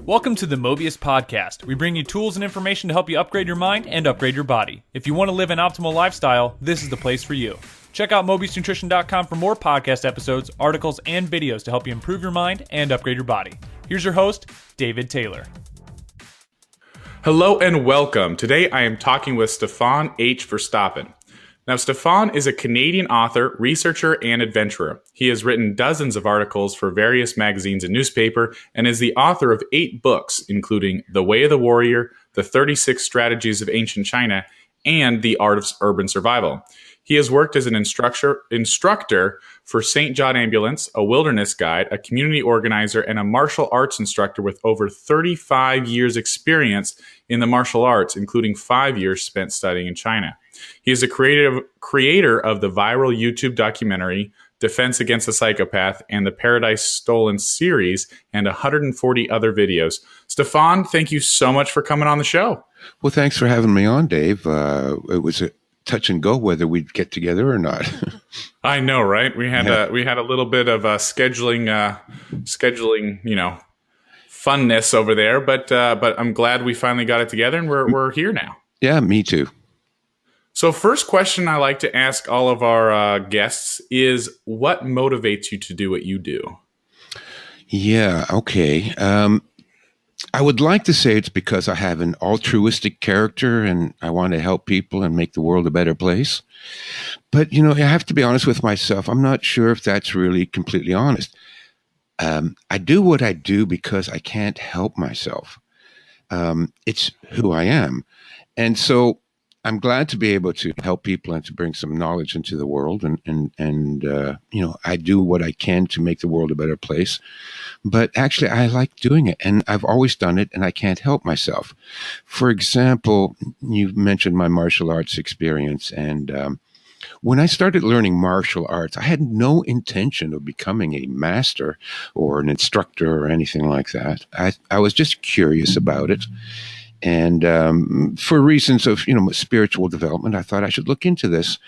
Welcome to the Mobius Podcast. We bring you tools and information to help you upgrade your mind and upgrade your body. If you want to live an optimal lifestyle, this is the place for you. Check out MobiusNutrition.com for more podcast episodes, articles, and videos to help you improve your mind and upgrade your body. Here's your host, David Taylor. Hello and welcome. Today I am talking with Stefan H. Verstappen. Now, Stefan is a Canadian author, researcher, and adventurer. He has written dozens of articles for various magazines and newspaper, and is the author of 8 books, including The Way of the Warrior, The 36 Strategies of Ancient China, and The Art of Urban Survival. He has worked as an instructor for St. John Ambulance, a wilderness guide, a community organizer, and a martial arts instructor with over 35 years experience in the martial arts, including 5 years spent studying in China. He is a creator of the viral YouTube documentary, Defense Against the Psychopath, and the Paradise Stolen series, and 140 other videos. Stefan, thank you so much for coming on the show. Well, thanks for having me on, Dave. It was a touch and go whether we'd get together or not. I know, right? We had a little bit of scheduling, funness over there, but I'm glad we finally got it together, and we're here now. Yeah, me too. So, first question I like to ask all of our guests is, what motivates you to do what you do? Yeah, okay. I would like to say it's because I have an altruistic character and I want to help people and make the world a better place. But, I have to be honest with myself. I'm not sure if that's really completely honest. I do what I do because I can't help myself. It's who I am. And so I'm glad to be able to help people and to bring some knowledge into the world. And I do what I can to make the world a better place. But actually, I like doing it. And I've always done it, and I can't help myself. For example, you mentioned my martial arts experience. And when I started learning martial arts, I had no intention of becoming a master or an instructor or anything like that. I was just curious about it. And for reasons of, spiritual development, I thought I should look into this.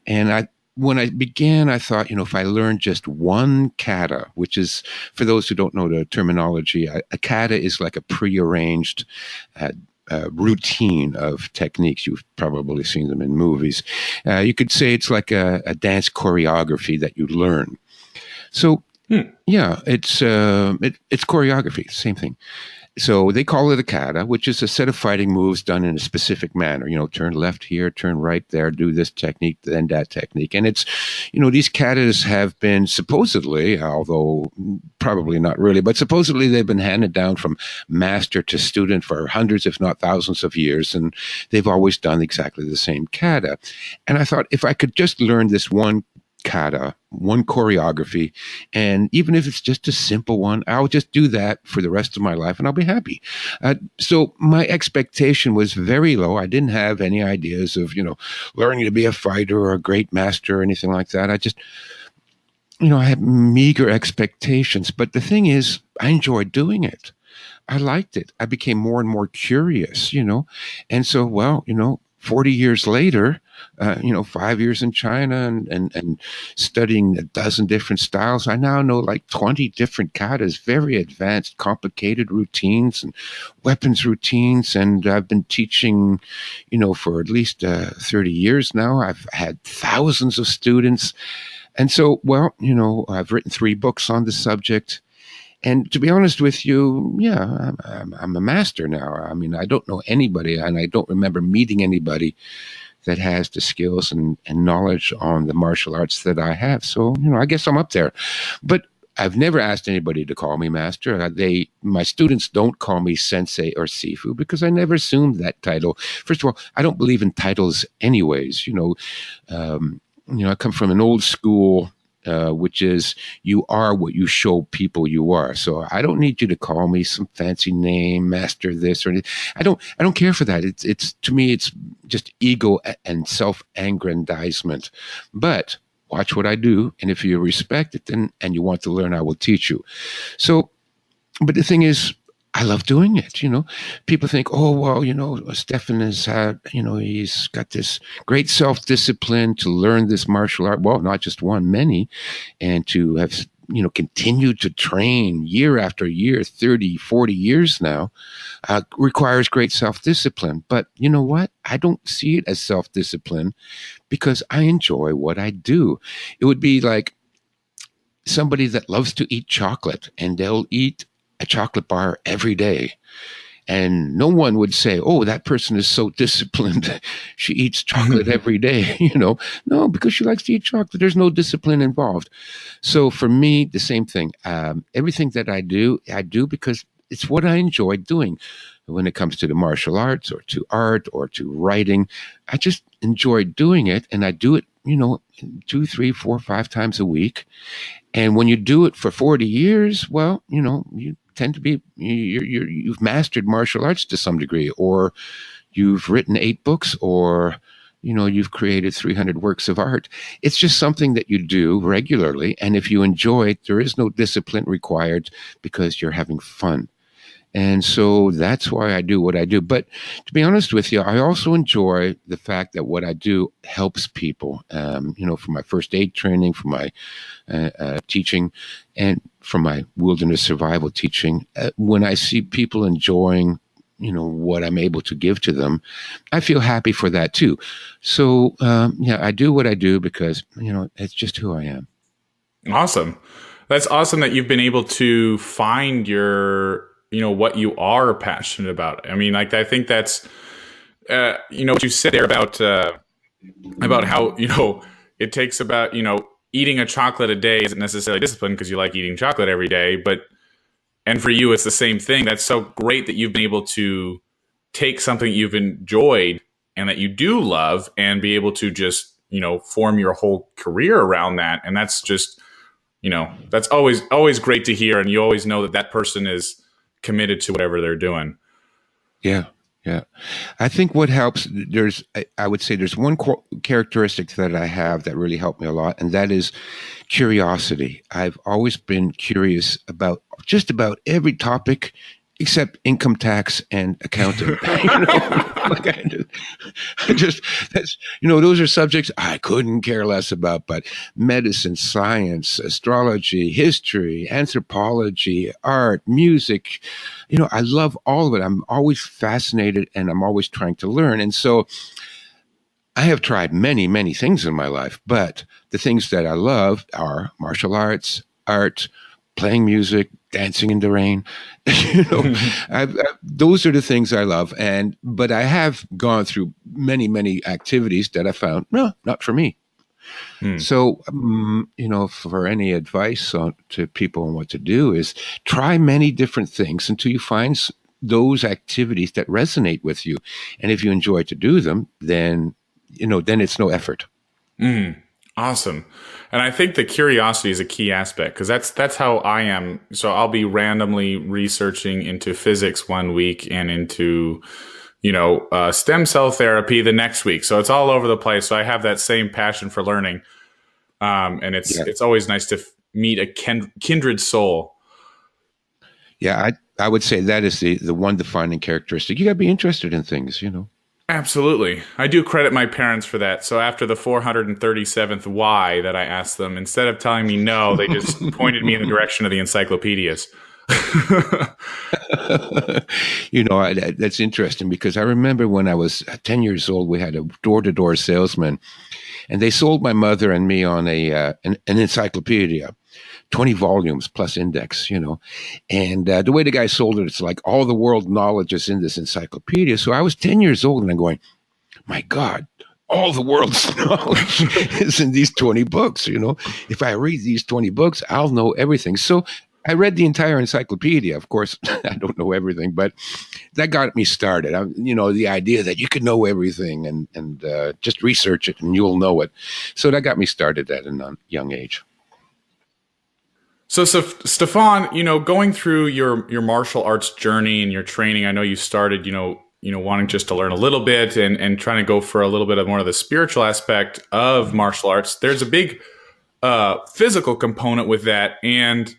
And when I began, I thought, if I learned just one kata, which is, for those who don't know the terminology, a kata is like a prearranged routine of techniques. You've probably seen them in movies. You could say it's like a dance choreography that you learn. So, yeah, it's choreography, same thing. So they call it a kata, which is a set of fighting moves done in a specific manner. Turn left here, turn right there, do this technique, then that technique. And it's, these katas have been supposedly, although probably not really, but supposedly they've been handed down from master to student for hundreds, if not thousands of years. And they've always done exactly the same kata. And I thought, if I could just learn this one kata, one choreography, and even if it's just a simple one, I'll just do that for the rest of my life and I'll be happy. So my expectation was very low. I didn't have any ideas of, learning to be a fighter or a great master or anything like that. I just, I had meager expectations. But the thing is, I enjoyed doing it. I liked it. I became more and more curious, and so, 40 years later, 5 years in China and studying a dozen different styles, I now know like 20 different katas, very advanced, complicated routines and weapons routines. And I've been teaching, for at least 30 years now. I've had thousands of students. And so, I've written 3 books on the subject. And to be honest with you, yeah, I'm a master now. I mean, I don't know anybody, and I don't remember meeting anybody that has the skills and knowledge on the martial arts that I have. So, I guess I'm up there. But I've never asked anybody to call me master. My students don't call me sensei or sifu because I never assumed that title. First of all, I don't believe in titles anyways. I come from an old school which is you are what you show people you are. So I don't need you to call me some fancy name, master this or anything. I don't care for that. It's to me, it's just ego and self-aggrandizement. But watch what I do, and if you respect it and you want to learn, I will teach you. So, but the thing is, I love doing it. People think, oh, well, Stefan has had, he's got this great self-discipline to learn this martial art. Well, not just one, many, and to have continue to train year after year, 30, 40 years now, requires great self-discipline. But you know what? I don't see it as self-discipline because I enjoy what I do. It would be like somebody that loves to eat chocolate and they'll eat a chocolate bar every day. And no one would say, oh, that person is so disciplined. She eats chocolate every day, No, because she likes to eat chocolate. There's no discipline involved. So for me, the same thing. Everything that I do because it's what I enjoy doing. When it comes to the martial arts or to art or to writing, I just enjoy doing it. And I do it, 2, 3, 4, 5 times a week. And when you do it for 40 years, well, you tend to be, you've mastered martial arts to some degree, or you've written 8 books, or, you've created 300 works of art. It's just something that you do regularly. And if you enjoy it, there is no discipline required because you're having fun. And so that's why I do what I do. But to be honest with you, I also enjoy the fact that what I do helps people, from my first aid training, from my teaching, and from my wilderness survival teaching. When I see people enjoying, what I'm able to give to them, I feel happy for that too. So, I do what I do because, it's just who I am. Awesome. That's awesome that you've been able to find your what you are passionate about. I mean, I think that's, what you said there about how, it takes about, eating a chocolate a day isn't necessarily discipline because you like eating chocolate every day, and for you, it's the same thing. That's so great that you've been able to take something you've enjoyed and that you do love and be able to just, form your whole career around that. And that's just, that's always great to hear. And you always know that person is committed to whatever they're doing. Yeah. I think what helps, I would say there's one characteristic that I have that really helped me a lot, and that is curiosity. I've always been curious about just about every topic except income tax and accounting. Those are subjects I couldn't care less about, but medicine, science, astrology, history, anthropology, art, music, I love all of it. I'm always fascinated and I'm always trying to learn. And so I have tried many, many things in my life, but the things that I love are martial arts, art, playing music, dancing in the rain. Those are the things I love. But I have gone through many, many activities that I found, no, not for me. So, for any advice to people on what to do is try many different things until you find those activities that resonate with you. And if you enjoy to do them, then it's no effort. Awesome. And I think the curiosity is a key aspect because that's how I am. So I'll be randomly researching into physics one week and into, stem cell therapy the next week. So it's all over the place. So I have that same passion for learning. And it's always nice to meet a kindred soul. Yeah, I would say that is the one defining characteristic. You got to be interested in things, Absolutely. I do credit my parents for that. So after the 437th why that I asked them, instead of telling me no, they just pointed me in the direction of the encyclopedias. That's interesting because I remember when I was 10 years old, we had a door-to-door salesman, and they sold my mother and me on an encyclopedia. 20 volumes plus index, And the way the guy sold it, it's like all the world knowledge is in this encyclopedia. So I was 10 years old and I'm going, my God, all the world's knowledge is in these 20 books, If I read these 20 books, I'll know everything. So I read the entire encyclopedia. Of course, I don't know everything, but that got me started. The idea that you can know everything and just research it and you'll know it. So that got me started at a young age. So Stefan, going through your martial arts journey and your training, I know you started, wanting just to learn a little bit and trying to go for a little bit of more of the spiritual aspect of martial arts. There's a big physical component with that. And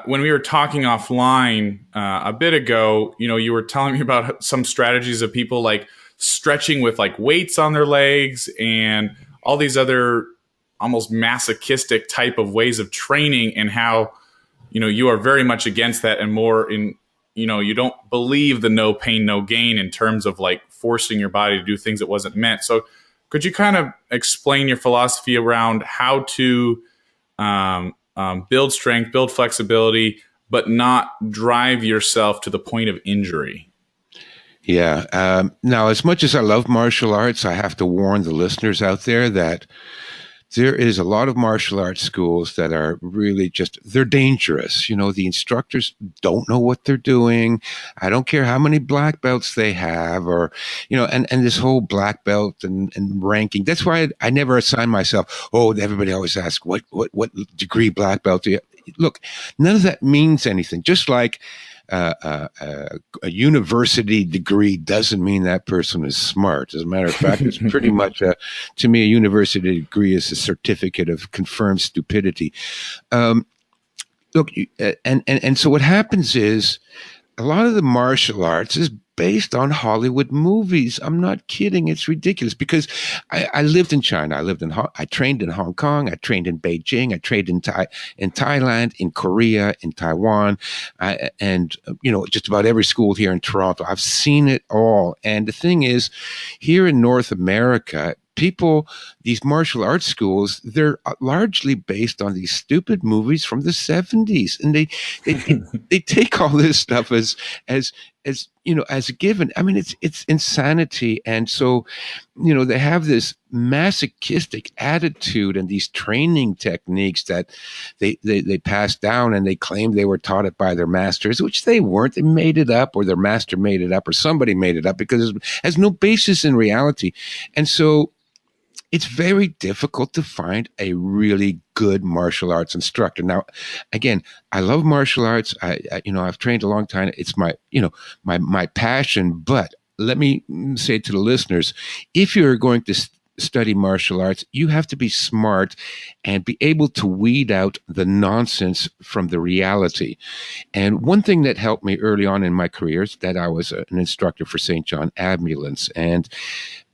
when we were talking offline a bit ago, you were telling me about some strategies of people like stretching with like weights on their legs and all these other almost masochistic type of ways of training, and how, you are very much against that, and more in, you don't believe the no pain, no gain in terms of like forcing your body to do things it wasn't meant. So could you kind of explain your philosophy around how to build strength, build flexibility, but not drive yourself to the point of injury? Yeah. Now, as much as I love martial arts, I have to warn the listeners out there that there is a lot of martial arts schools that are really they're dangerous. The instructors don't know what they're doing. I don't care how many black belts they have, or, and this whole black belt and ranking. That's why I never assign myself. Oh, everybody always asks, what degree black belt do you have? Look, none of that means anything. Just like a university degree doesn't mean that person is smart. As a matter of fact, it's pretty much, to me, a university degree is a certificate of confirmed stupidity. Look, and so what happens is a lot of the martial arts is based on Hollywood movies. I'm not kidding. It's ridiculous because I lived in China. I trained in Hong Kong. I trained in Beijing. I trained in Thailand, in Korea, in Taiwan, and just about every school here in Toronto. I've seen it all. And the thing is, here in North America, these martial arts schools, they're largely based on these stupid movies from the 70s. And they take all this stuff as a given. I mean, it's insanity. And so, they have this masochistic attitude and these training techniques that they pass down, and they claim they were taught it by their masters, which they weren't. They made it up, or their master made it up, or somebody made it up, because it has no basis in reality. And so it's very difficult to find a really good martial arts instructor. Now, again, I love martial arts. I've trained a long time. It's my passion. But let me say to the listeners, if you're going to study martial arts, you have to be smart and be able to weed out the nonsense from the reality. And one thing that helped me early on in my career is that I was an instructor for St. John Ambulance. And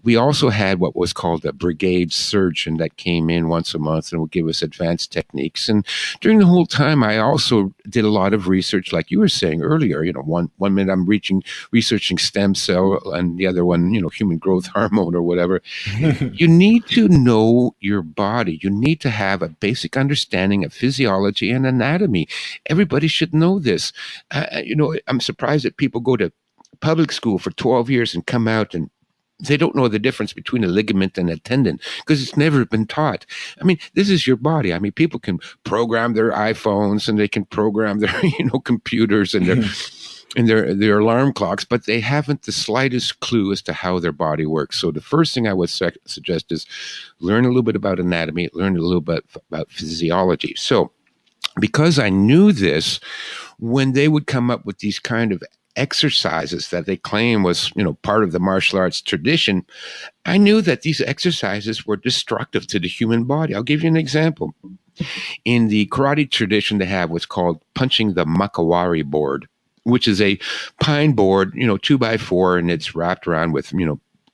we also had what was called a brigade surgeon that came in once a month and would give us advanced techniques. And during the whole time, I also did a lot of research, like you were saying earlier. One minute I'm researching stem cell, and the other one, human growth hormone or whatever. You need to know your body. You need to have a basic understanding of physiology and anatomy. Everybody should know this. I'm surprised that people go to public school for 12 years and come out and they don't know the difference between a ligament and a tendon because it's never been taught. I mean, this is your body. I mean, people can program their iPhones and they can program their, computers and their alarm clocks, but they haven't the slightest clue as to how their body works. So the first thing I would suggest is learn a little bit about anatomy, learn a little bit about physiology. So because I knew this, when they would come up with these kind of exercises that they claim was, part of the martial arts tradition, I knew that these exercises were destructive to the human body. I'll give you an example. In the karate tradition, they have what's called punching the makawari board, which is a pine board, 2x4, and it's wrapped around with,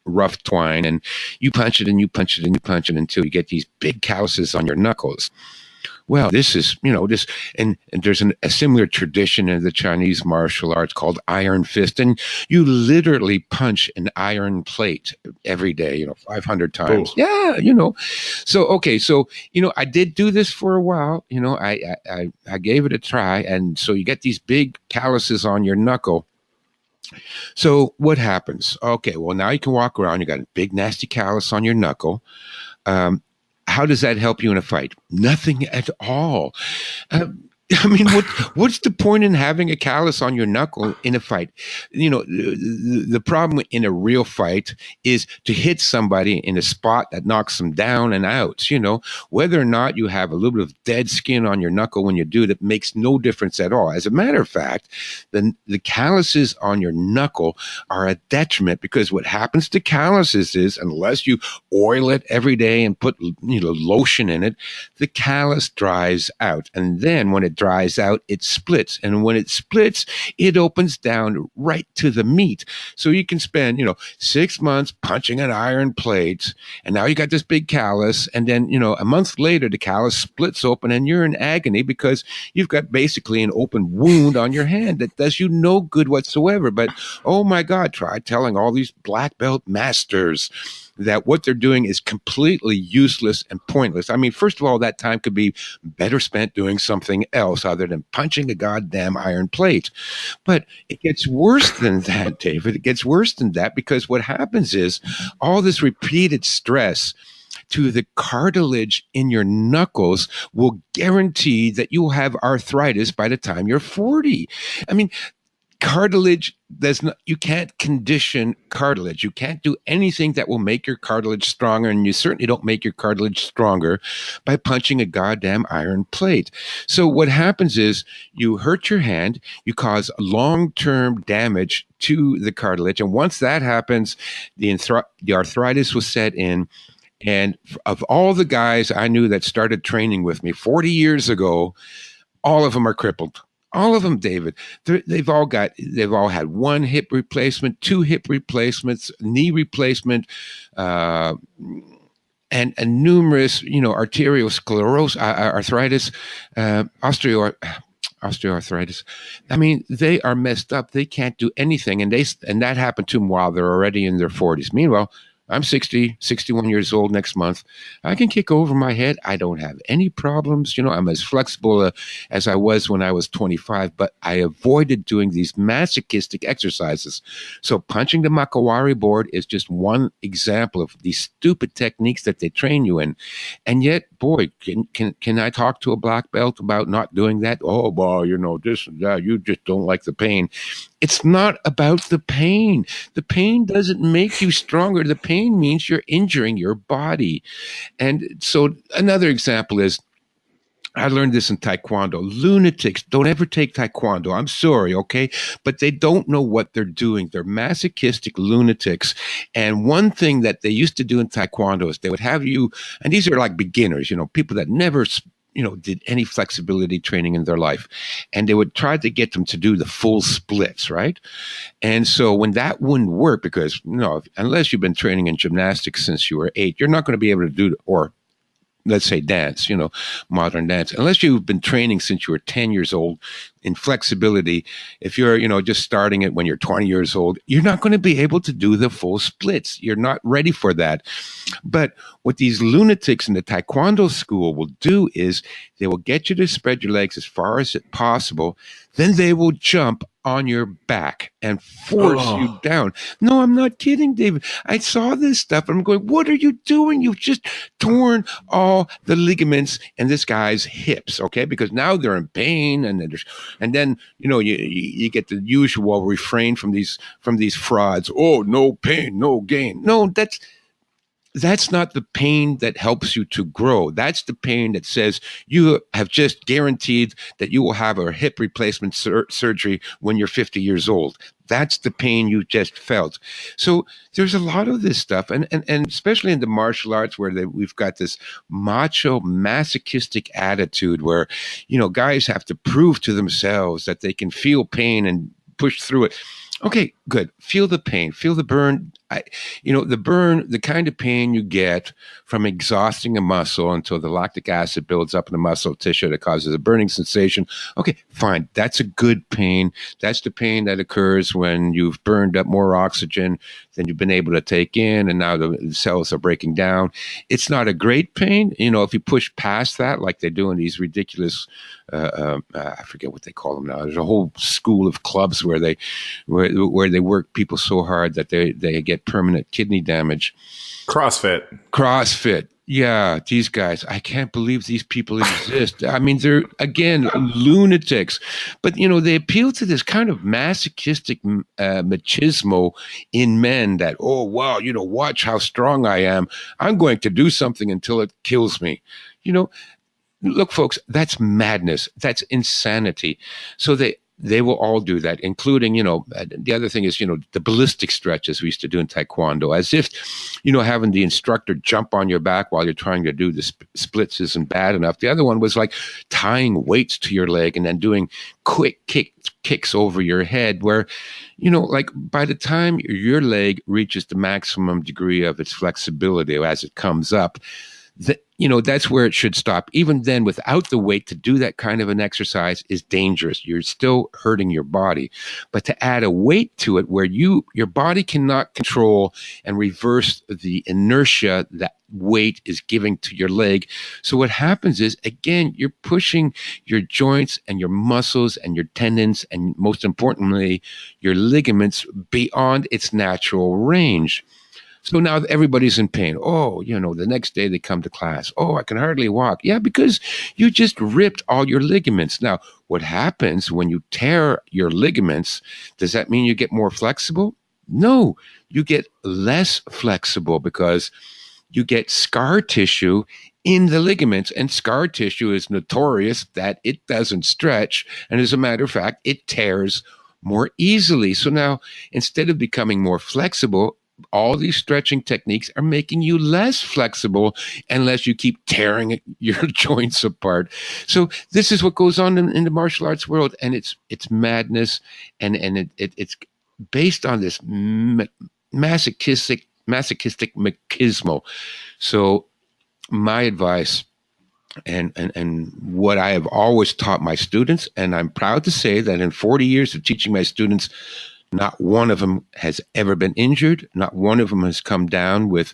rough twine, and you punch it and you punch it and you punch it until you get these big calluses on your knuckles. Well, this is, and there's a similar tradition in the Chinese martial arts called iron fist. And you literally punch an iron plate every day, 500 times. Oh. Yeah, So, okay. So, I did do this for a while. I gave it a try. And so you get these big calluses on your knuckle. So what happens? Okay, well, now you can walk around. You got a big, nasty callus on your knuckle. How does that help you in a fight? Nothing at all. What's the point in having a callus on your knuckle in a fight? The problem in a real fight is to hit somebody in a spot that knocks them down and out. Whether or not you have a little bit of dead skin on your knuckle when you do that makes no difference at all. As a matter of fact, the calluses on your knuckle are a detriment, because what happens to calluses is, unless you oil it every day and put lotion in it, the callus dries out. And then when it dries out, it splits. And when it splits, it opens down right to the meat. So you can spend, 6 months punching an iron plate, and now you got this big callus. And then, a month later, the callus splits open and you're in agony because you've got basically an open wound on your hand that does you no good whatsoever. But, oh my God, try telling all these black belt masters that what they're doing is completely useless and pointless. I mean, first of all, that time could be better spent doing something else other than punching a goddamn iron plate. But it gets worse than that, David. It gets worse than that because what happens is all this repeated stress to the cartilage in your knuckles will guarantee that you will have arthritis by the time you're 40. I mean, cartilage does not, you can't condition cartilage. You can't do anything that will make your cartilage stronger, and you certainly don't make your cartilage stronger by punching a goddamn iron plate. So what happens is you hurt your hand, you cause long-term damage to the cartilage, and once that happens, the arthritis will set in. And of all the guys I knew that started training with me 40 years ago, all of them are crippled. All of them, David. They've all had one hip replacement, two hip replacements, knee replacement, and numerous, arteriosclerosis, arthritis, osteoarthritis. I mean, they are messed up. They can't do anything, and that happened to them while they're already in their 40s. Meanwhile, I'm 61 years old next month. I can kick over my head. I don't have any problems. I'm as flexible as I was when I was 25, but I avoided doing these masochistic exercises. So punching the Makawari board is just one example of these stupid techniques that they train you in. And yet, boy, can I talk to a black belt about not doing that? Oh, well, this and that. You just don't like the pain. It's not about the pain. The pain doesn't make you stronger. The pain means you're injuring your body. And so another example is, I learned this in Taekwondo. Lunatics don't ever take Taekwondo. I'm sorry, okay? But they don't know what they're doing. They're masochistic lunatics. And one thing that they used to do in Taekwondo is they would have you, and these are like beginners, people that never did any flexibility training in their life. And they would try to get them to do the full splits, right? And so when that wouldn't work, because, unless you've been training in gymnastics since you were 8, you're not going to be able to do, or let's say dance, modern dance, unless you've been training since you were 10 years old in flexibility. If you're, just starting it when you're 20 years old, you're not going to be able to do the full splits. You're not ready for that. But what these lunatics in the Taekwondo school will do is they will get you to spread your legs as far as possible. Then they will jump on your back and force you down. No, I'm not kidding, David. I saw this stuff. I'm going, what are you doing? You've just torn all the ligaments in this guy's hips, okay? Because now they're in pain, and then you get the usual refrain from these frauds. Oh, no pain, no gain. No, that's not the pain that helps you to grow. That's the pain that says you have just guaranteed that you will have a hip replacement surgery when you're 50 years old. That's the pain you just felt. So there's a lot of this stuff, and especially in the martial arts where we've got this macho masochistic attitude where, guys have to prove to themselves that they can feel pain and push through it. Okay, good. Feel the pain, feel the burn. The kind of pain you get from exhausting a muscle until the lactic acid builds up in the muscle tissue that causes a burning sensation. Okay, fine. That's a good pain. That's the pain that occurs when you've burned up more oxygen than you've been able to take in, and now the cells are breaking down. It's not a great pain. If you push past that, like they do in these ridiculous, I forget what they call them now. There's a whole school of clubs where they work people so hard that they get permanent kidney damage. CrossFit. Yeah, these guys, I can't believe these people exist. I mean, they're, again, lunatics. But, they appeal to this kind of masochistic machismo in men that, oh, wow, watch how strong I am. I'm going to do something until it kills me. Look, folks, that's madness. That's insanity. So they will all do that, including, the other thing is, the ballistic stretches we used to do in Tai Kwon Do, as if, having the instructor jump on your back while you're trying to do the splits isn't bad enough. The other one was like tying weights to your leg and then doing quick kicks over your head where, like by the time your leg reaches the maximum degree of its flexibility as it comes up, that's where it should stop. Even then, without the weight, to do that kind of an exercise is dangerous. You're still hurting your body. But to add a weight to it where your body cannot control and reverse the inertia that weight is giving to your leg. So what happens is, again, you're pushing your joints and your muscles and your tendons and, most importantly, your ligaments beyond its natural range. So now everybody's in pain. Oh, the next day they come to class. Oh, I can hardly walk. Yeah, because you just ripped all your ligaments. Now, what happens when you tear your ligaments? Does that mean you get more flexible? No, you get less flexible because you get scar tissue in the ligaments, and scar tissue is notorious that it doesn't stretch. And as a matter of fact, it tears more easily. So now, instead of becoming more flexible, all these stretching techniques are making you less flexible unless you keep tearing your joints apart. So this is what goes on in the martial arts world, and it's madness, and it's based on this masochistic machismo. So my advice and what I have always taught my students, and I'm proud to say that in 40 years of teaching my students, not one of them has ever been injured. Not one of them has come down with,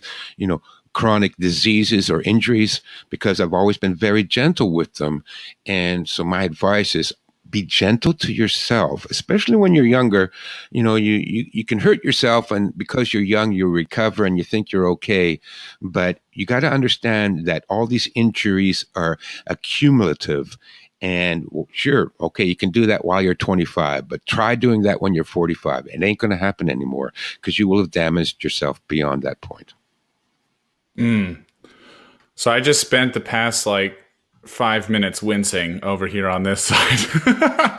chronic diseases or injuries, because I've always been very gentle with them. And so my advice is be gentle to yourself, especially when you're younger. You can hurt yourself, and because you're young, you recover and you think you're okay. But you got to understand that all these injuries are accumulative. And sure, okay, you can do that while you're 25, but try doing that when you're 45. It ain't going to happen anymore because you will have damaged yourself beyond that point. So I just spent the past 5 minutes wincing over here on this side.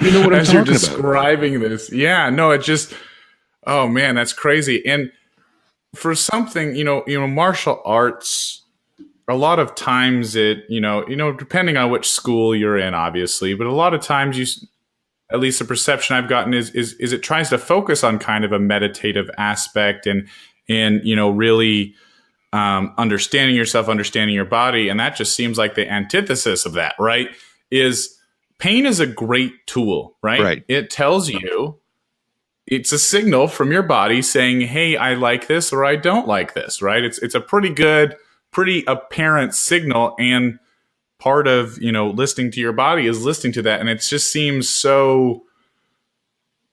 You know what I'm as talking you're about. Describing this. Yeah, no, it just, oh man, that's crazy. And for something, martial arts, a lot of times it, depending on which school you're in, obviously, but a lot of times at least the perception I've gotten is it tries to focus on kind of a meditative aspect and really understanding yourself, understanding your body. And that just seems like the antithesis of that, right? Is pain is a great tool, right? Right. It tells you, it's a signal from your body saying, hey, I like this or I don't like this, right? It's a pretty apparent signal, and part of listening to your body is listening to that, and it just seems so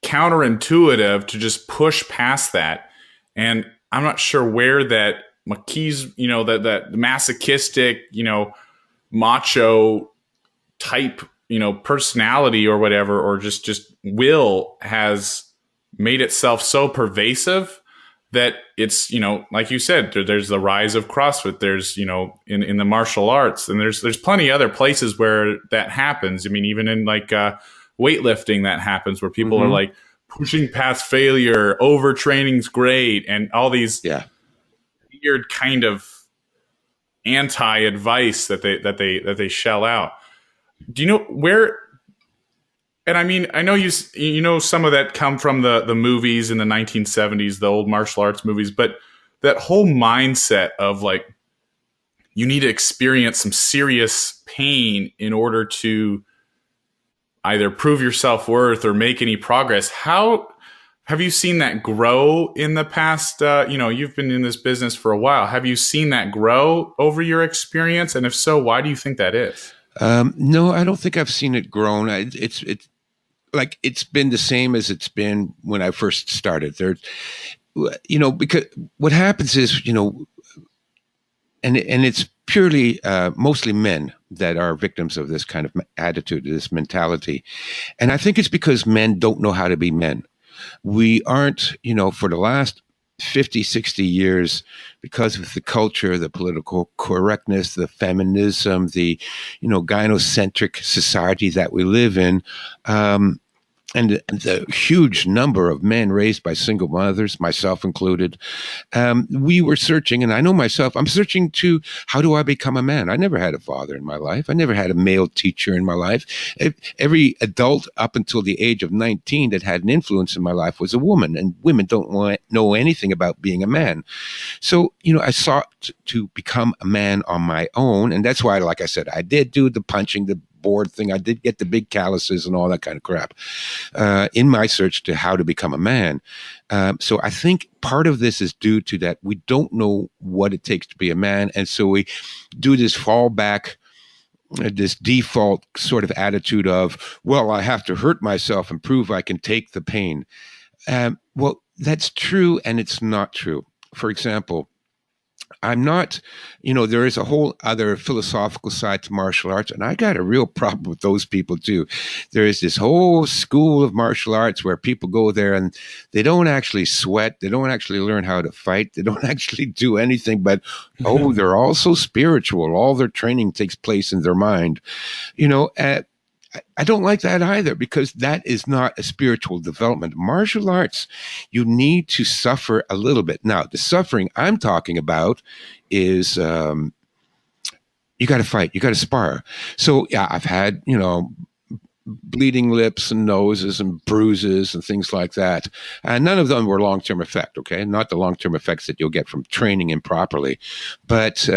counterintuitive to just push past that. And I'm not sure where that that masochistic macho type personality or whatever, or just will has made itself so pervasive that it's, like you said, there's the rise of CrossFit. There's, in the martial arts, and there's plenty of other places where that happens. I mean, even in weightlifting, that happens where people are pushing past failure, overtraining's great, and all these weird kind of anti-advice that they shell out. Do you know where? And I mean, I know you some of that come from the movies in the 1970s, the old martial arts movies, but that whole mindset of you need to experience some serious pain in order to either prove your self-worth or make any progress. How have you seen that grow in the past? You've been in this business for a while. Have you seen that grow over your experience? And if so, why do you think that is? No, I don't think I've seen it grown. It's been the same as it's been when I first started. Because what happens is, and it's purely mostly men that are victims of this kind of attitude, this mentality. And I think it's because men don't know how to be men. We aren't, for the last 50, 60 years, because of the culture, the political correctness, the feminism, the, gynocentric society that we live in, the huge number of men raised by single mothers, myself included, we were searching, and I know myself, I'm searching to how do I become a man? I never had a father in my life. I never had a male teacher in my life. Every adult up until the age of 19 that had an influence in my life was a woman, and women don't know anything about being a man. So, I sought to become a man on my own, and that's why, like I said, I did do the punching, the board thing. I did get the big calluses and all that kind of crap in my search to how to become a man. So I think part of this is due to that we don't know what it takes to be a man. And so we do this fallback, this default sort of attitude of, well, I have to hurt myself and prove I can take the pain. Well, that's true, and it's not true. For example, I'm not, there is a whole other philosophical side to martial arts, and I got a real problem with those people too. There is this whole school of martial arts where people go there and they don't actually sweat. They don't actually learn how to fight. They don't actually do anything, but, they're also spiritual. All their training takes place in their mind. I don't like that either, because that is not a spiritual development. Martial arts, you need to suffer a little bit. Now, the suffering I'm talking about is you got to fight, you got to spar. So, yeah, I've had, bleeding lips and noses and bruises and things like that. And none of them were long-term effect, okay? Not the long-term effects that you'll get from training improperly. But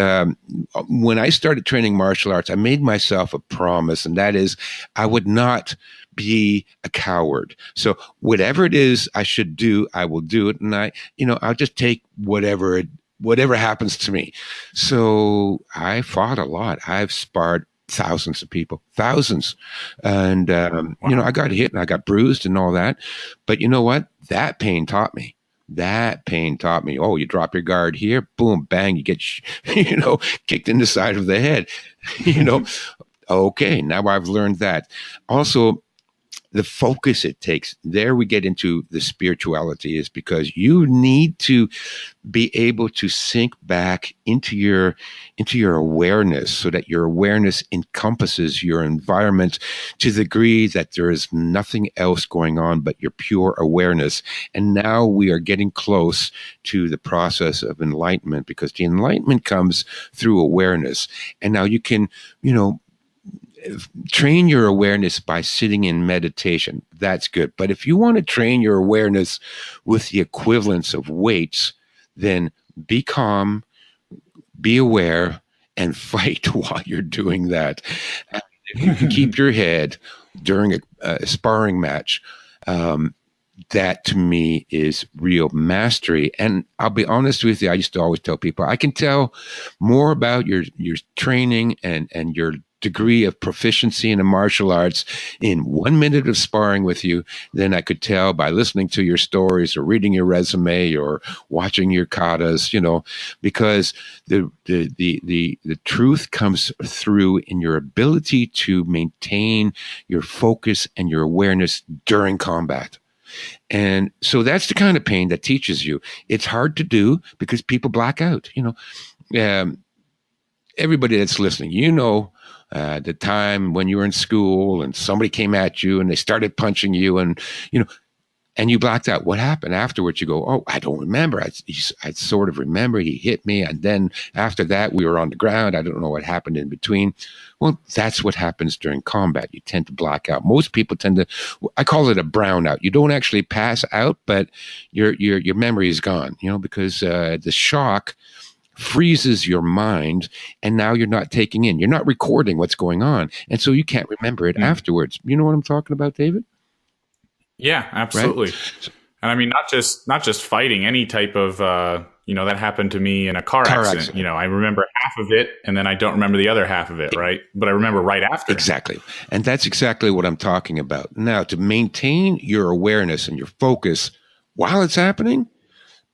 when I started training martial arts, I made myself a promise, and that is I would not be a coward. So whatever it is I should do, I will do it. And I'll just take whatever happens to me. So I fought a lot. I've sparred thousands of people, thousands. And, Wow. I got hit and I got bruised and all that. But you know what? That pain taught me. Oh, you drop your guard here, boom, bang, you get, kicked in the side of the head. Okay, now I've learned that. Also, the focus it takes, there we get into the spirituality, is because you need to be able to sink back into your awareness, so that your awareness encompasses your environment to the degree that there is nothing else going on but your pure awareness. And now we are getting close to the process of enlightenment, because the enlightenment comes through awareness. And now you can, train your awareness by sitting in meditation. That's good. But if you want to train your awareness with the equivalence of weights, then be calm, be aware, and fight while you're doing that. And if you can keep your head during a sparring match, that to me is real mastery. And I'll be honest with you, I used to always tell people, I can tell more about your training and your degree of proficiency in the martial arts in 1 minute of sparring with you than I could tell by listening to your stories or reading your resume or watching your katas, because the truth comes through in your ability to maintain your focus and your awareness during combat. And so that's the kind of pain that teaches you. It's hard to do because people black out. Everybody that's listening, the time when you were in school and somebody came at you and they started punching you, and and you blacked out. What happened afterwards? You go, oh, I don't remember. I sort of remember he hit me, and then after that we were on the ground. I don't know what happened in between. Well, that's what happens during combat. You tend to black out. Most people tend to, I call it a brownout. You don't actually pass out, but your memory is gone, because the shock freezes your mind, and now you're not taking in, you're not recording what's going on, and so you can't remember it afterwards. You know what I'm talking about, David? Yeah, absolutely. Right? And I mean, not just fighting, any type of that happened to me in a car accident. I remember half of it, and then I don't remember the other half of it, right? But I remember right after. Exactly. And that's exactly what I'm talking about. Now, to maintain your awareness and your focus while it's happening,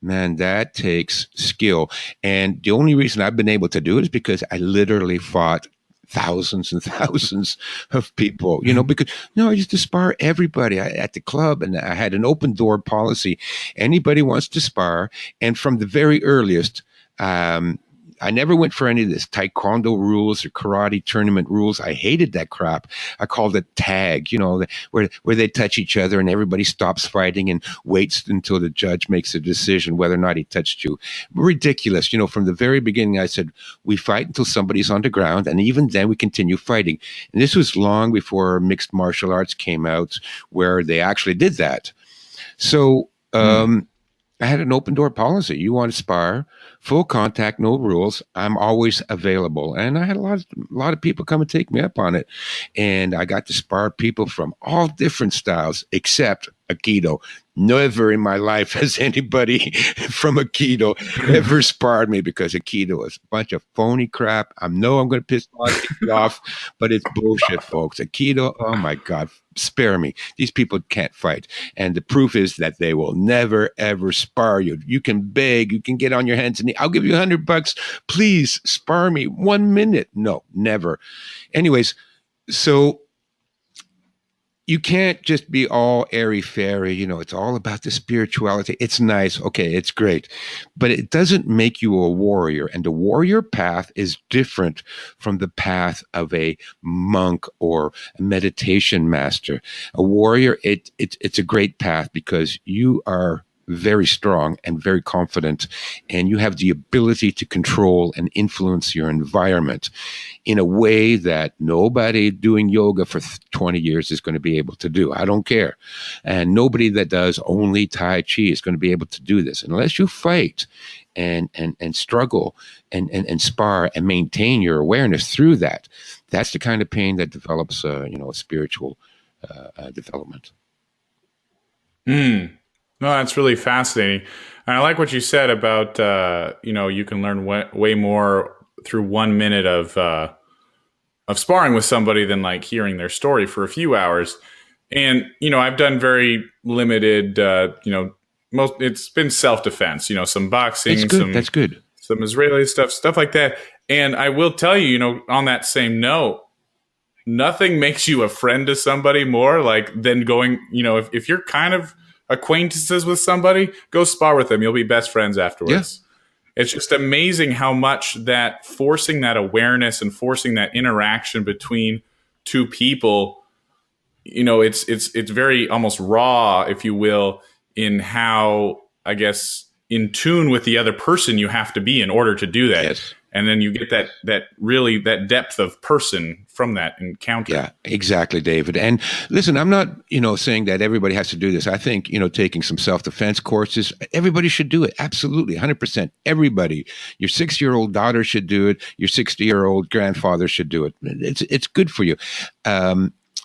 man, that takes skill. And the only reason I've been able to do it is because I literally fought thousands and thousands of people, because I used to spar everybody at the club, and I had an open door policy. Anybody wants to spar. And from the very earliest, I I never went for any of this taekwondo rules or karate tournament rules. I hated that crap. I called it tag, where they touch each other and everybody stops fighting and waits until the judge makes a decision whether or not he touched you. Ridiculous. From the very beginning, I said, we fight until somebody's on the ground, and even then we continue fighting. And this was long before mixed martial arts came out, where they actually did that. So I had an open door policy. You want to spar, full contact, no rules. I'm always available. And I had a lot of people come and take me up on it. And I got to spar people from all different styles, except Aikido. Never in my life has anybody from Aikido ever sparred me, because Aikido is a bunch of phony crap. I'm going to piss a lot of people off, but it's bullshit, folks. Aikido, oh my God, spare me. These people can't fight. And the proof is that they will never, ever spar you. You can beg, you can get on your hands and knees. I'll give you $100. Please spar me 1 minute. No, never. Anyways, so you can't just be all airy-fairy. It's all about the spirituality. It's nice. Okay, it's great. But it doesn't make you a warrior. And the warrior path is different from the path of a monk or a meditation master. A warrior, it's a great path because you are very strong and very confident, and you have the ability to control and influence your environment in a way that nobody doing yoga for 20 years is going to be able to do. I don't care. And nobody that does only Tai Chi is going to be able to do this unless you fight and struggle and spar and maintain your awareness through that. That's the kind of pain that develops, a spiritual development. No, that's really fascinating. And I like what you said about, you can learn way more through 1 minute of sparring with somebody than like hearing their story for a few hours. And, I've done very limited, it's been self-defense, some boxing, That's good. Some Israeli stuff like that. And I will tell you, on that same note, nothing makes you a friend to somebody more than going, if you're kind of acquaintances with somebody, go spar with them. You'll be best friends afterwards. Yeah. It's just amazing how much that forcing that awareness and forcing that interaction between two people, it's very almost raw, if you will, in how, I guess, in tune with the other person you have to be in order to do that. Yes. And then you get that depth of person from that encounter. Yeah, exactly, David. And listen, I'm not, saying that everybody has to do this. I think, taking some self-defense courses, everybody should do it. Absolutely, 100%. Everybody. Your 6-year-old daughter should do it. Your 60-year-old grandfather should do it. It's good for you.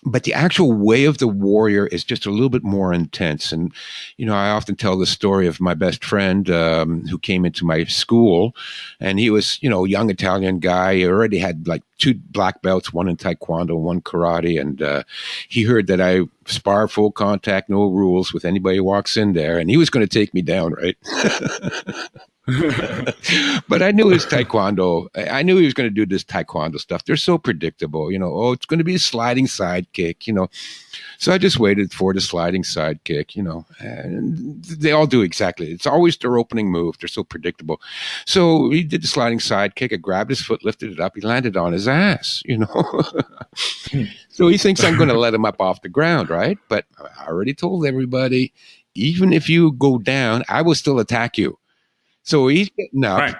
But the actual way of the warrior is just a little bit more intense. And, I often tell the story of my best friend who came into my school, and he was, a young Italian guy. He already had like 2 black belts, one in Taekwondo, one karate. And he heard that I spar full contact, no rules with anybody who walks in there. And he was going to take me down, right? But I knew his Taekwondo. I knew he was going to do this Taekwondo stuff. They're so predictable, it's going to be a sliding side kick, So I just waited for the sliding side kick, and they all do exactly. It's always their opening move. They're so predictable. So he did the sliding side kick. I grabbed his foot, lifted it up. He landed on his ass, So he thinks I'm going to let him up off the ground, right? But I already told everybody, even if you go down, I will still attack you. So he's getting up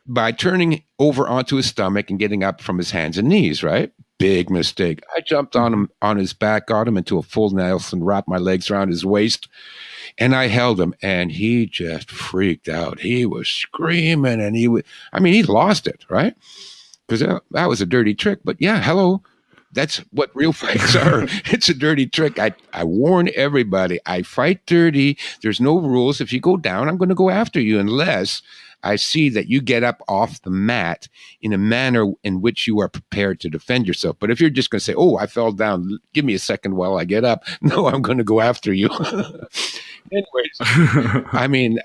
by turning over onto his stomach and getting up from his hands and knees, right? Big mistake. I jumped on him, on his back, got him into a full Nelson, wrapped my legs around his waist, and I held him, and he just freaked out. He was screaming, and he lost it, right? Because that was a dirty trick. But yeah, hello. That's what real fights are. It's a dirty trick. I warn everybody. I fight dirty. There's no rules. If you go down, I'm going to go after you unless I see that you get up off the mat in a manner in which you are prepared to defend yourself. But if you're just going to say, I fell down, give me a second while I get up. No, I'm going to go after you. Anyways,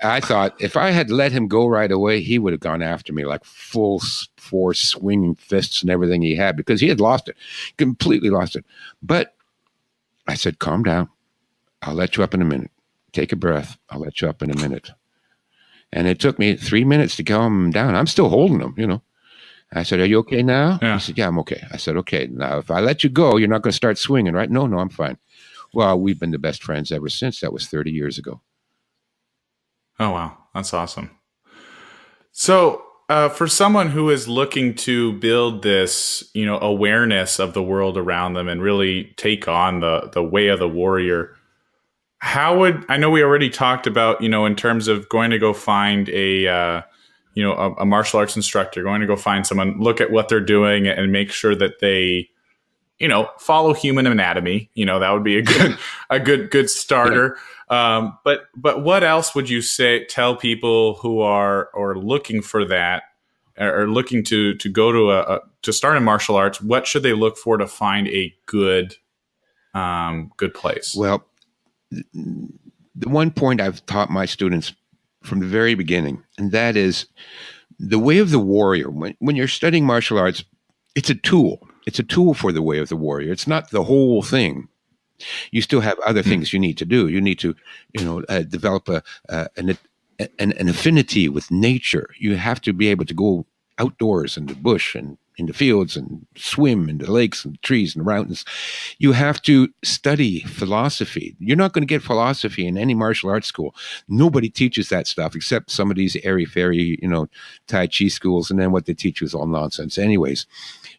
I thought if I had let him go right away, he would have gone after me like full force, swinging fists and everything he had, because he had lost it, completely lost it. But I said, calm down. I'll let you up in a minute. Take a breath. I'll let you up in a minute. And it took me 3 minutes to calm him down. I'm still holding him. I said, "Are you okay now?" Yeah. He said, "Yeah, I'm okay." I said, "Okay, now if I let you go, you're not going to start swinging, right?" No, I'm fine. Well, we've been the best friends ever since. That was 30 years ago. Oh, wow. That's awesome. So, for someone who is looking to build this, awareness of the world around them and really take on the way of the warrior, I know we already talked about, in terms of going to go find a martial arts instructor, going to go find someone, look at what they're doing and make sure that they, follow human anatomy. That would be a good starter. But what else would you tell people who are looking for that, or looking to go to start in martial arts? What should they look for to find a good place? Well, the one point I've taught my students from the very beginning, and that is the way of the warrior. When you're studying martial arts, it's a tool. It's a tool for the way of the warrior. It's not the whole thing. You still have other things you need to do. You need to, develop an affinity with nature. You have to be able to go outdoors in the bush and in the fields and swim in the lakes and trees and mountains. You have to study philosophy. You're not going to get philosophy in any martial arts school. Nobody teaches that stuff except some of these airy-fairy, Tai Chi schools, and then what they teach you is all nonsense anyways.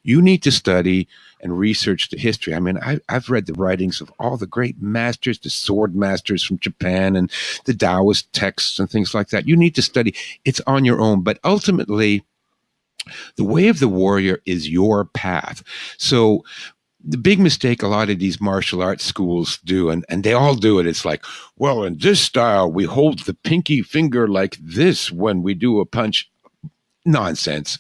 You need to study and research the history. I mean, I've read the writings of all the great masters, the sword masters from Japan, and the Taoist texts and things like that. You need to study. It's on your own. But ultimately, the way of the warrior is your path. So the big mistake a lot of these martial arts schools do, and they all do it, it's like, well, in this style, we hold the pinky finger like this when we do a punch. Nonsense.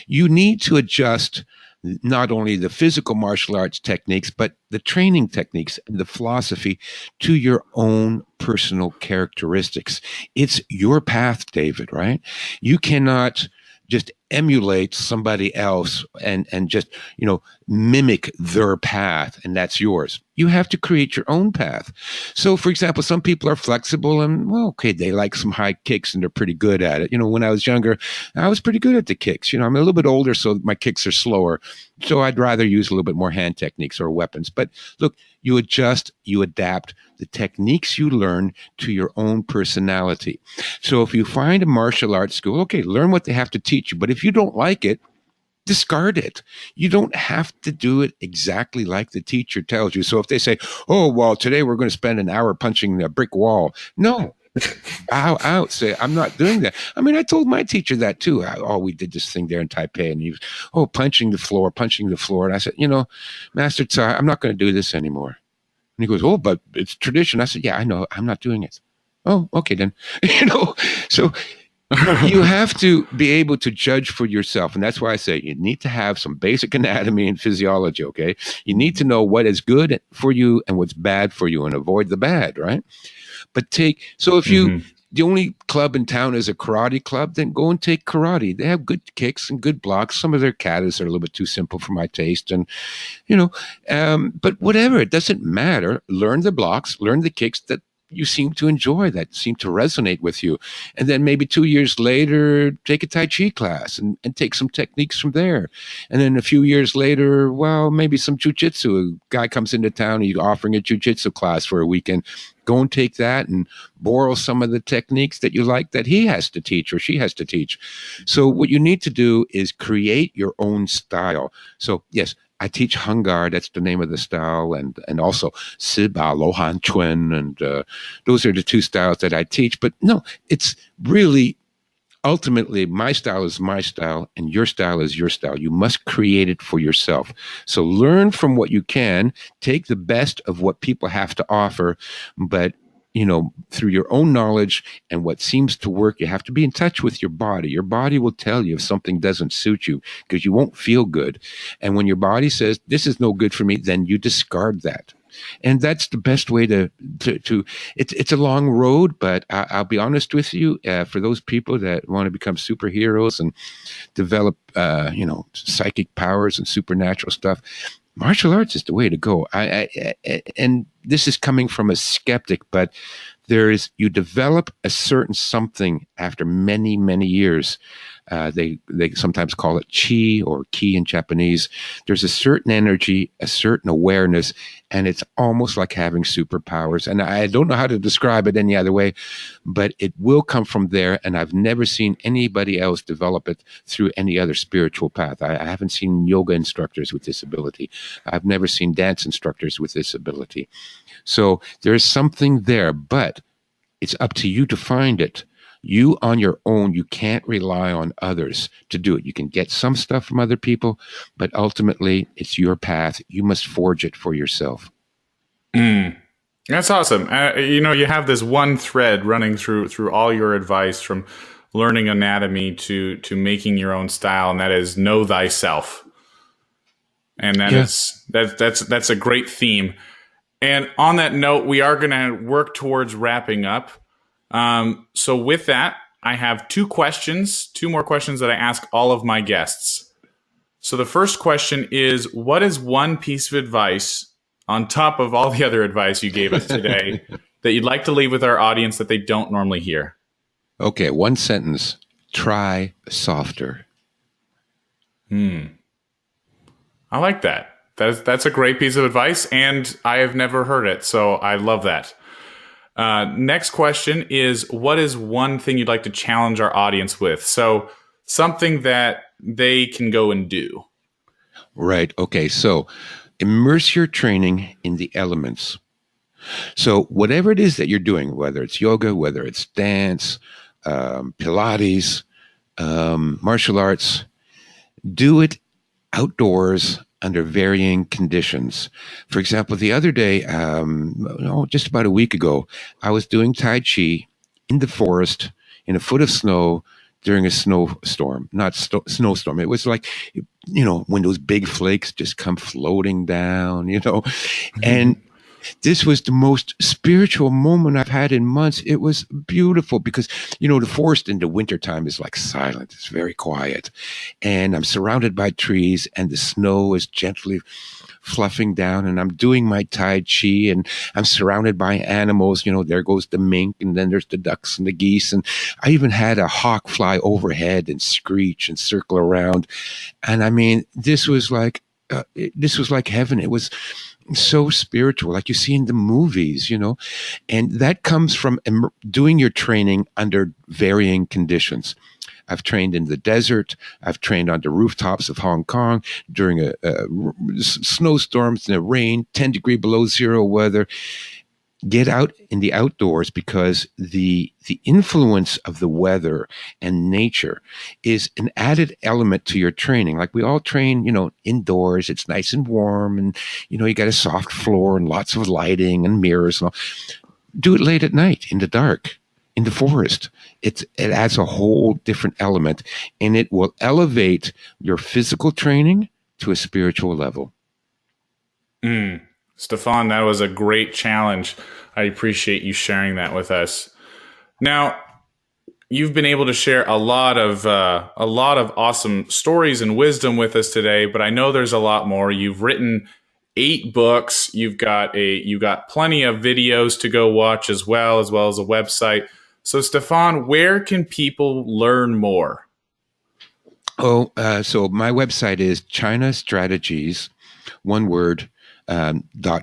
You need to adjust not only the physical martial arts techniques, but the training techniques and the philosophy to your own personal characteristics. It's your path, David, right? You cannot just emulate somebody else and just, mimic their path, and that's yours. You have to create your own path. So, for example, some people are flexible and, they like some high kicks and they're pretty good at it. When I was younger, I was pretty good at the kicks. I'm a little bit older, so my kicks are slower. So I'd rather use a little bit more hand techniques or weapons. But look, you adjust, you adapt the techniques you learn to your own personality. So if you find a martial arts school, learn what they have to teach you. But if you don't like it, discard it. You don't have to do it exactly like the teacher tells you. So if they say, "Oh, well, today we're going to spend an hour punching a brick wall," no, bow out. Say, "I'm not doing that." I mean, I told my teacher that too. We did this thing there in Taipei, and he was, punching the floor. And I said, Master Tsai, I'm not going to do this anymore. And he goes, "Oh, but it's tradition." I said, "Yeah, I know. I'm not doing it." "Oh, okay then." So you have to be able to judge for yourself. And that's why I say you need to have some basic anatomy and physiology, okay? You need to know what is good for you and what's bad for you and avoid the bad, right? But if the only club in town is a karate club, then go and take karate. They have good kicks and good blocks. Some of their katas are a little bit too simple for my taste. And, but whatever, it doesn't matter. Learn the blocks, learn the kicks that you seem to enjoy, that seem to resonate with you. And then maybe 2 years later, take a Tai Chi class and take some techniques from there. And then a few years later, maybe some Jiu-Jitsu. A guy comes into town, he's offering a Jiu-Jitsu class for a weekend. Go and take that and borrow some of the techniques that you like that he has to teach or she has to teach. So what you need to do is create your own style. So yes, I teach Hung Gar, that's the name of the style, and also Siba, Lohan Chun, and those are the two styles that I teach. But no, it's really, ultimately, my style is my style, and your style is your style. You must create it for yourself. So learn from what you can, take the best of what people have to offer, but through your own knowledge and what seems to work, you have to be in touch with your body. Your body will tell you if something doesn't suit you because you won't feel good. And when your body says, "This is no good for me," then you discard that. And that's the best way to it's a long road, but I'll be honest with you, for those people that want to become superheroes and develop, psychic powers and supernatural stuff, martial arts is the way to go. And this is coming from a skeptic, but you develop a certain something after many, many years. They sometimes call it chi or ki in Japanese. There's a certain energy, a certain awareness, and it's almost like having superpowers. And I don't know how to describe it any other way, but it will come from there. And I've never seen anybody else develop it through any other spiritual path. I haven't seen yoga instructors with this ability. I've never seen dance instructors with this ability. So there's something there, but it's up to you to find it. You on your own, you can't rely on others to do it. You can get some stuff from other people, but ultimately it's your path. You must forge it for yourself. That's awesome. You have this one thread running through all your advice, from learning anatomy to making your own style, and that is know thyself. And that's a great theme. And on that note, we are going to work towards wrapping up. So with that, I have two more questions that I ask all of my guests. So the first question is, what is one piece of advice on top of all the other advice you gave us today that you'd like to leave with our audience that they don't normally hear? Okay, one sentence. Try softer. I like that. That's a great piece of advice, and I have never heard it, so I love that. Next question is, what is one thing you'd like to challenge our audience with? So something that they can go and do. Right. Okay. So immerse your training in the elements. So whatever it is that you're doing, whether it's yoga, whether it's dance, Pilates, martial arts, do it outdoors under varying conditions. For example, the other day, just about a week ago, I was doing Tai Chi in the forest in a foot of snow during a snowstorm. Not snowstorm. It was like, when those big flakes just come floating down, and this was the most spiritual moment I've had in months. It was beautiful because, the forest in the wintertime is like silent. It's very quiet. And I'm surrounded by trees and the snow is gently fluffing down, and I'm doing my Tai Chi, and I'm surrounded by animals. There goes the mink, and then there's the ducks and the geese. And I even had a hawk fly overhead and screech and circle around. And I mean, this was like heaven. It was so spiritual, like you see in the movies, and that comes from doing your training under varying conditions. I've trained in the desert. I've trained on the rooftops of Hong Kong during snowstorms in the rain, 10 degree below zero weather. Get out in the outdoors, because the influence of the weather and nature is an added element to your training. Like we all train, indoors. It's nice and warm, and you got a soft floor and lots of lighting and mirrors and all. Do it late at night in the dark, in the forest. It adds a whole different element, and it will elevate your physical training to a spiritual level. Stefan, that was a great challenge. I appreciate you sharing that with us. Now, you've been able to share a lot of awesome stories and wisdom with us today, but I know there's a lot more. You've written 8 books. You've got plenty of videos to go watch as well as a website. So, Stefan, where can people learn more? So my website is China Strategies, one word,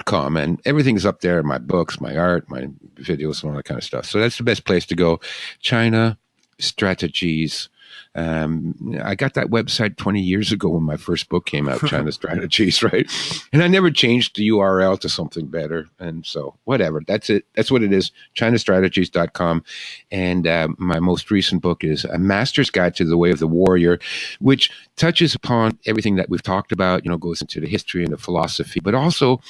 .com, and everything is up there. My books, my art, my videos, and all that kind of stuff. So that's the best place to go. China Strategies. I got that website 20 years ago when my first book came out, China Strategies, right? And I never changed the URL to something better. And so whatever, that's it. That's what it is, chinastrategies.com. And my most recent book is A Master's Guide to the Way of the Warrior, which touches upon everything that we've talked about, goes into the history and the philosophy, but also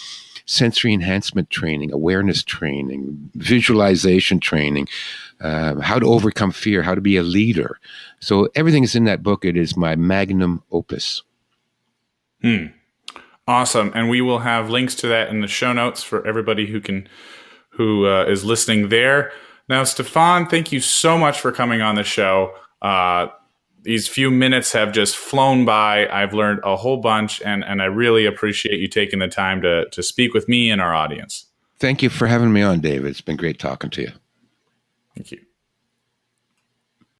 sensory enhancement training, awareness training, visualization training, how to overcome fear, how to be a leader. So everything is in that book. It is my magnum opus. Awesome. And we will have links to that in the show notes for everybody who is listening there. Now, Stefan, thank you so much for coming on the show. These few minutes have just flown by. I've learned a whole bunch, and I really appreciate you taking the time to speak with me and our audience. Thank you for having me on, David. It's been great talking to you. Thank you.